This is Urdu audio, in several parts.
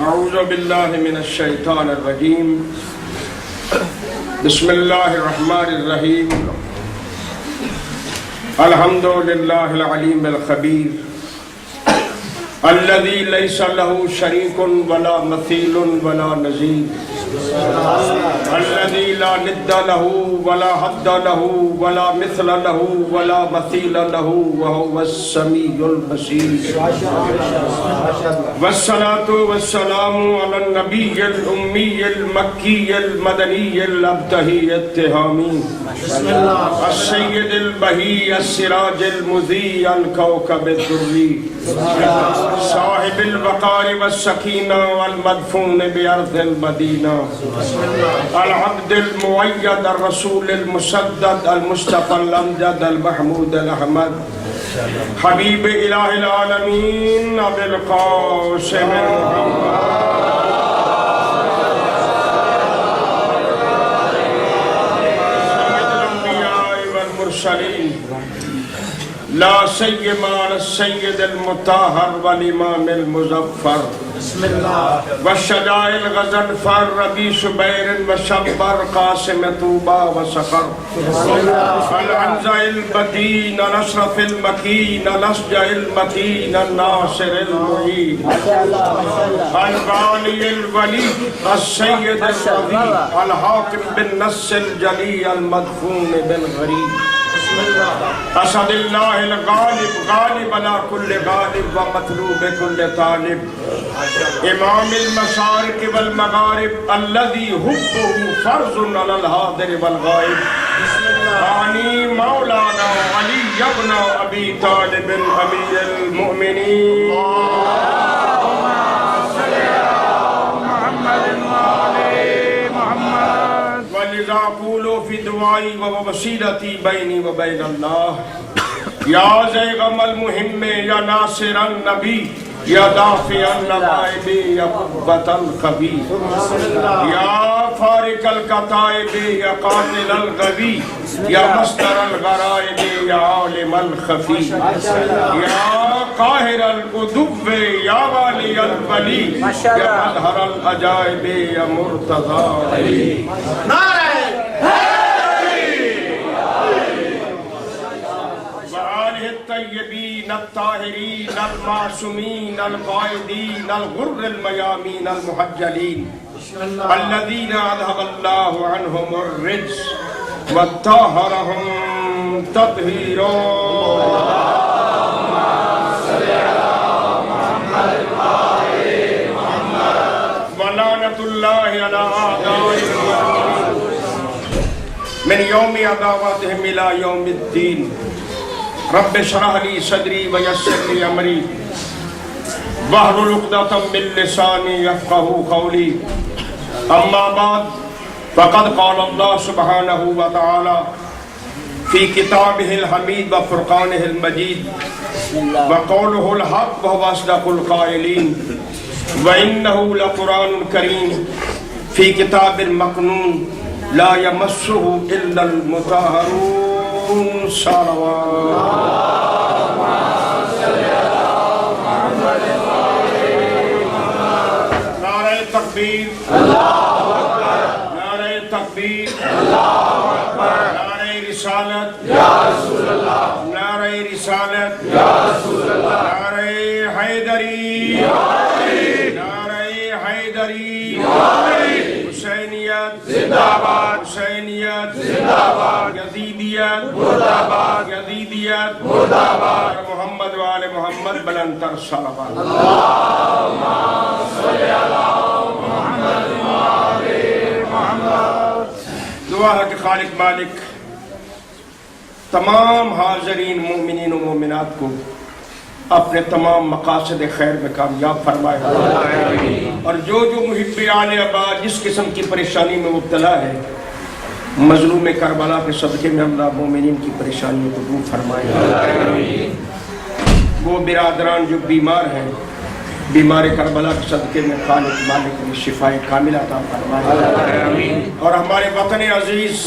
اعوذ باللہ من الشیطان الرجیم بسم اللہ الرحمن الرحیم الحمد للہ العلیم الخبیر الذي ليس له شريك ولا مثيل ولا نظير الذي لا ند له ولا حد له ولا مثل له ولا مثيل له وهو السميع البصير والصلاة والسلام على النبي الأمي المكي المدني الأبتهي التهامي السيد البهي السراج المضيء الكوكب الدري صاحب الوقار والسكينة والمدفون بأرض المدينة العبد المؤيد الرسول المسدد المصطفى الأمجد المحمود الأحمد حبيب إله العالمين أبي القاسم سيد الأنبياء والمرسلين لا سيما السيد المطهر والإمام المظفر بسم الله والشجاع الغزنفر ربي شبير وشبر قاسم طوبى وسخر العنزة البدين الأشرف المكين الأشجع المتين الناصر المعين الغالي الولي السيد الرضي الحاكم بالنص الجلي المدفون بالغريب اسد اللہ الغالب غالب على كل غالب ومطلوب كل طالب امام المشارق والمغارب الذي حبه فرض على الحاضر والغائب عني مولانا علي بن ابي طالب امير المؤمنين ولذا قولوا في دعائي ووسيلتي بيني وبين الله يا زيغم المهم يا ناصر النبي يا دافع النوائب يا قبة الخبي يا فارق الكتائب يا قاتل الغبي يا مصدر الغرائب يا عالم الخفي يا قاهر الأدب يا والي الولي يا مظهر الأجائب يا مرتضى علي الطيبين الطاهرين المعصومين القائدين الغر الميامين المحجلين الذين أذهب الله عنهم الرجس وطهرهم تطهيرا ولعنة الله على أعدائهم من يوم عداوتهم إلى يوم الدين رب اشرح لي صدري ويسر لي امري واحلل عقدة من لساني يفقهوا قولي اما بعد فقد قال الله سبحانه وتعالى في كتابه الحميد وفرقانه المجيد وقوله الحق وهو اصدق القائلين وانه لقرآن كريم في كتاب مكنون لا يمسه الا المطهرون نعرہ تکبیر اللہ اکبر نعرہ تکبیر اللہ اکبر نعرہ رسالت یا رسول اللہ نعرہ رسالت یا رسول اللہ نعرہ حیدری نعرہ حیدری حسینیت زندہ باد حسینیت زندہ باد یزیدیت مردہ باد یزیدیت مردہ باد محمد و آل محمد بلندتر صلوات اللہم صلی علی محمد و آل محمد دعا ہے کہ خالق مالک تمام حاضرین مومنین و مومنات کو اپنے تمام مقاصد خیر میں کامیاب فرمائے اور جو محب آل آباد جس قسم کی پریشانی میں مبتلا ہے مظلوم کربلا کے صدقے میں اللہ مومنین کی پریشانیوں کو دور فرمائے وہ برادران جو بیمار ہیں بیمار کربلا کے صدقے میں خالق مالک نے شفائے کاملہ عطا فرمائے اور ہمارے وطن عزیز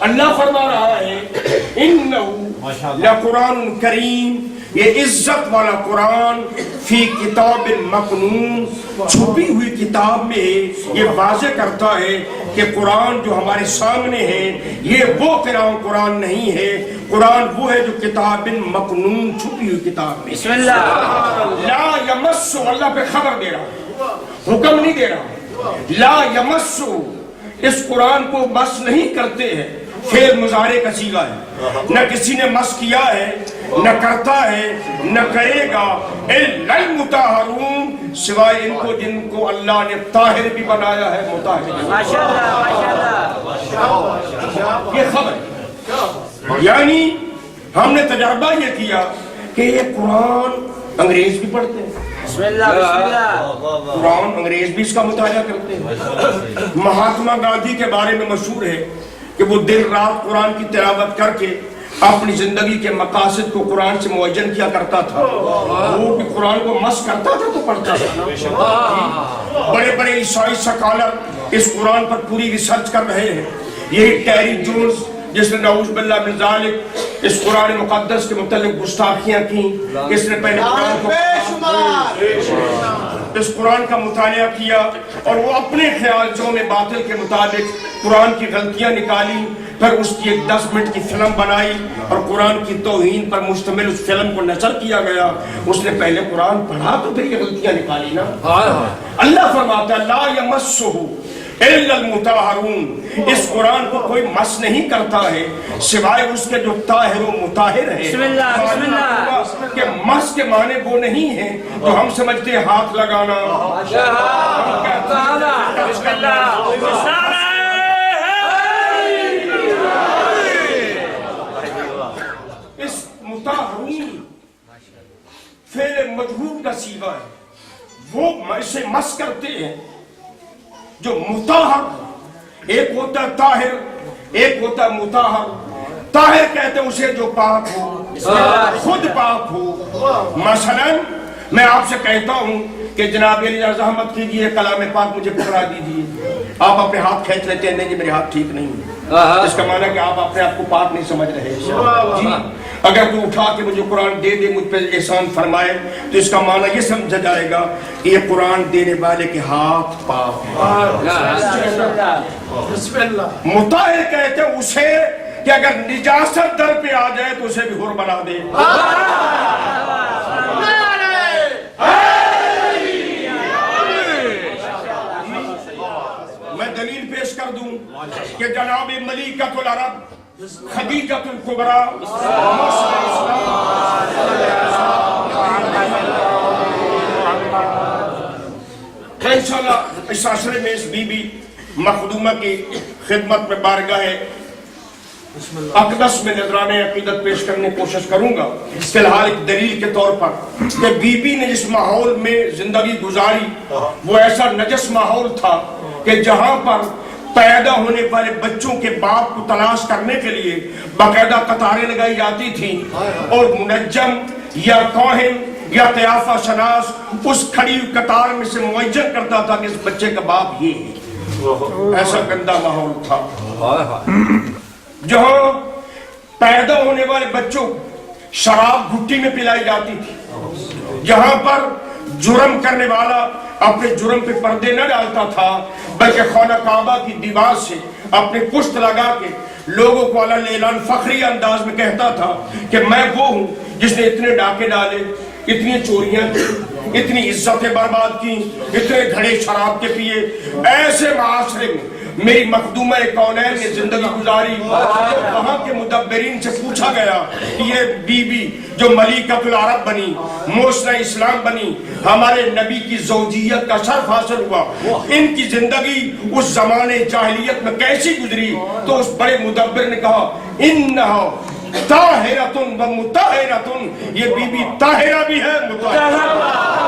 اللہ فرما رہا ہے انہو لقرآن کریم، یہ عزت والا قرآن فی کتاب مکنون، چھپی ہوئی کتاب میں یہ واضح کرتا ہے کہ قرآن جو ہمارے سامنے ہے یہ وہ قرآن نہیں ہے، قرآن وہ ہے جو کتاب مکنون، چھپی ہوئی کتاب میں۔ بسم اللہ۔ لا یمسو، اللہ پہ خبر دے رہا، حکم نہیں دے رہا، لا یمسو، اس قرآن کو مس نہیں کرتے ہیں، فعل مضارع کا صیغہ ہے، نہ کسی نے مس کیا ہے، نہ کرتا ہے، نہ کرے گا، الا المطہرون، سوائے ان کو جن کو اللہ نے طاہر بھی بنایا ہے، مطہر۔ ماشاءاللہ ماشاءاللہ۔ یہ خبر ہے، یعنی ہم نے تجربہ یہ کیا کہ یہ قرآن انگریز بھی پڑھتے ہیں، بسم اللہ بسم اللہ۔ قرآن انگریز بھی اس کا مطالعہ کرتے ہیں۔ مہاتما گاندھی کے بارے میں مشہور ہے کہ وہ دن رات قرآن کی تلاوت کر کے اپنی زندگی کے مقاصد کو قرآن سے موجن کیا کرتا تھا، وہ بھی قرآن کو مس کرتا تھا تو پڑھتا تھا۔ بڑے بڑے عیسائی سکالر اس قرآن پر پوری ریسرچ کر رہے ہیں، یہی ٹیری جونز جس نے نعوذ باللہ من ذالک اس قرآن مقدس کے متعلق گستاخیاں کی، اس نے پہلے اس قرآن کا مطالعہ کیا اور وہ اپنے خیالوں میں باطل کے مطابق قرآن کی غلطیاں نکالی، پھر اس کی ایک 10 منٹ کی فلم بنائی اور قرآن کی توہین پر مشتمل اس فلم کو نشر کیا گیا۔ اس نے پہلے قرآن پڑھا تو پھر یہ غلطیاں نکالی نا۔ اللہ فرماتا ہے لا یمسہ الا المطہرون، اس قرآن کو کوئی مس نہیں کرتا ہے سوائے اس کے جو طاہر و مطہر ہے۔ بسم اللہ بسم اللہ۔ کہ مس کے معنی وہ نہیں ہیں جو ہم سمجھتے ہیں ہاتھ لگانا، بسم اللہ۔ اس مطہرون فعل مجہول کا صیغہ ہے، وہ اسے مس کرتے ہیں جو مطہر، ایک ہوتا ہے طاہر، ایک ہوتا ہے مطہر۔ طاہر کہتے ہیں اسے جو پاک ہو، خود پاک ہو۔ مثلا میں آپ سے کہتا ہوں کہ جناب علی زحمت کیجئے کلام پاک مجھے پکڑا دیجئے، آپ اپنے ہاتھ کھینچ لیتے ہیں، نہیں جی میرے ہاتھ ٹھیک نہیں ہے، اس کا معنی ہے کہ آپ اپنے آپ کو پاک نہیں سمجھ رہے جی۔ اگر کوئی اٹھا کے مجھے قرآن دے دے، مجھ پہ احسان فرمائے، تو اس کا معنی یہ سمجھا جائے گا کہ یہ قرآن دینے والے کے ہاتھ پاک ہیں۔ مطہر کہتے ہیں اسے کہ اگر نجاست در پہ آ جائے تو اسے بھی حر بنا دے۔ میں دلیل پیش کر دوں کہ جناب ملیکۃ العرب خدیجۃ الکبریٰ انشاءاللہ اس عشرے میں اس بی بی مخدومہ کی خدمت میں بارگاہ اقدس میں نذرانے عقیدت پیش کرنے کی کوشش کروں گا، فی الحال ایک دلیل کے طور پر کہ بی بی نے جس ماحول میں زندگی گزاری وہ ایسا نجس ماحول تھا کہ جہاں پر پیدا ہونے والے بچوں کے باپ کو تلاش کرنے کے لیے باقاعدہ قطاریں لگائی جاتی تھیں اور منجم یا کاہن یا قیافہ شناس اس کھڑی ہوئی قطار میں سے معین کرتا تھا کہ اس بچے کا باپ یہ ہے۔ ایسا گندا ماحول تھا جہاں پیدا ہونے والے بچوں شراب گھٹی میں پلائی جاتی تھی، جہاں پر جرم کرنے والا اپنے جرم پہ پردے نہ ڈالتا تھا بلکہ خانہ کعبہ کی دیوار سے اپنے پشت لگا کے لوگوں کو علی اعلان فخری انداز میں کہتا تھا کہ میں وہ ہوں جس نے اتنے ڈاکے ڈالے، اتنی چوریاں کی، اتنی عزتیں برباد کی، اتنے گھڑے شراب کے پیے۔ ایسے معاشرے میں میری مخدومہ کونین نے زندگی گزاری۔ وہاں کے مدبرین سے پوچھا گیا کہ یہ بی بی جو ملیکۃ العرب بنی، موسن اسلام بنی، ہمارے نبی کی زوجیت کا شرف حاصل ہوا، ان کی زندگی اس زمانے جاہلیت میں کیسی گزری؟ تو اس بڑے مدبر نے کہا انہا طاہرۃ و مطہرۃ، یہ بی بی طاہرہ بھی ہے مطہرہ۔